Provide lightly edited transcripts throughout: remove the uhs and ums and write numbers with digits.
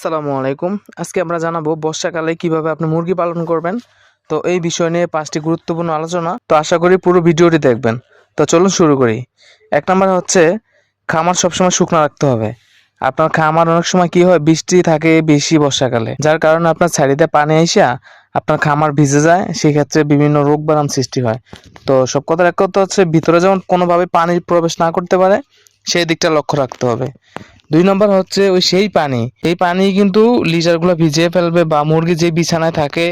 আসসালামু আলাইকুম। আজকে আমরা জানাবো বর্ষাকালে কিভাবে আপনি মুরগি পালন করবেন। তো এই বিষয় নিয়ে 5টি গুরুত্বপূর্ণ আলোচনা। তো আশা করি পুরো ভিডিওটি দেখবেন। তো চলুন শুরু করি। 1 নাম্বার হচ্ছে খামার সবসময় শুকনো রাখতে হবে। আপনার খামার অনেক সময় কি হয়, বৃষ্টি থাকে বেশি বর্ষাকালে, যার কারণে আপনার সাইডে পানি আইসা আপনার খামার ভিজে যায়, সেক্ষেত্রে বিভিন্ন রোগ বারাম সৃষ্টি হয়। তো সব কথার এক কথা হচ্ছে ভিতরে যেমন কোনোভাবে পানি প্রবেশ না করতে পারে সেই দিকটা লক্ষ্য রাখতে হবে। 2 নম্বর হচ্ছে ওই সেই পানি, এই পানি কিন্তু লিটারগুলো ভিজিয়ে ফেলবে, বা মুরগি যে বিছানায় থাকে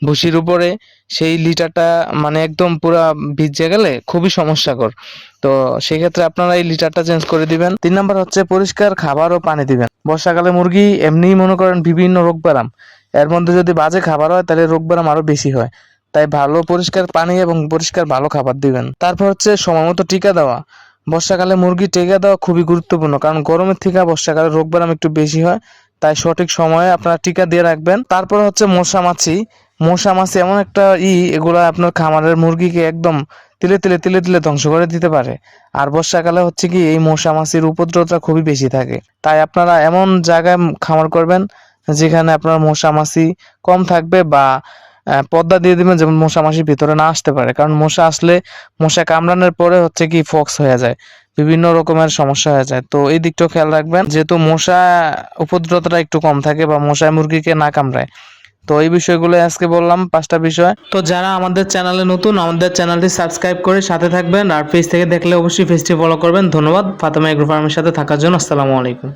ভুসির উপরে সেই লিটারটা মানে একদম পুরা ভিজে গেলে খুবই সমস্যাকর। তো সেক্ষেত্রে আপনারা এই লিটারটা চেঞ্জ করে দিবেন। 3 নম্বর হচ্ছে পরিষ্কার খাবার ও পানি দিবেন। বর্ষাকালে মুরগি এমনিই মনে করেন বিভিন্ন রোগ ব্যারাম, এর মধ্যে যদি বাজে খাবার হয় তাহলে রোগ ব্যারাম আরো বেশি হয়। তাই ভালো পরিষ্কার পানি এবং পরিষ্কার ভালো খাবার দিবেন। তারপর হচ্ছে সময় মতো টিকা দেওয়া। বর্ষাকালে মুরগি টিকা দেওয়া খুবই গুরুত্বপূর্ণ, কারণ গরমের থেকে বর্ষাকালে রোগ ব্যারাম একটু বেশি হয়। তাই সঠিক সময়ে আপনারা টিকা দিয়ে রাখবেন। তারপর হচ্ছে মশা মাছি এমন একটা এগুলা আপনার খামারের মুরগিকে একদম তিলে তিলে তিলে তিলে ধ্বংস করে দিতে পারে। আর বর্ষাকালে হচ্ছে কি এই মশা মাছির উপদ্রবটা খুবই বেশি থাকে। তাই আপনারা এমন জায়গায় খামার করবেন যেখানে আপনার মশা মাছি কম থাকবে, বা পর্দা দিয়ে দিবেন যেমন মশা মাছি ভিতরে না আসতে পারে। কারণ মশা আসলে, মশা কামড়ানোর পরে হচ্ছে কি ফক্স হয়ে যায়, বিভিন্ন রকমের সমস্যা হয়ে যায়। তো এই দিকটাও খেয়াল রাখবেন, যেহেতু মশা উপদ্রবটা একটু কম থাকে বা মশায় মুরগিকে না কামড়ায়। তো এই বিষয়গুলো আজকে বললাম 5টা বিষয়। তো যারা আমাদের চ্যানেলে নতুন, আমাদের চ্যানেলটি সাবস্ক্রাইব করে সাথে থাকবেন, আর পেজ থেকে দেখলে অবশ্যই পেজটি ফলো করবেন। ধন্যবাদ ফাতেমা এগ্রো ফার্মের সাথে থাকার জন্য। আসসালামু আলাইকুম।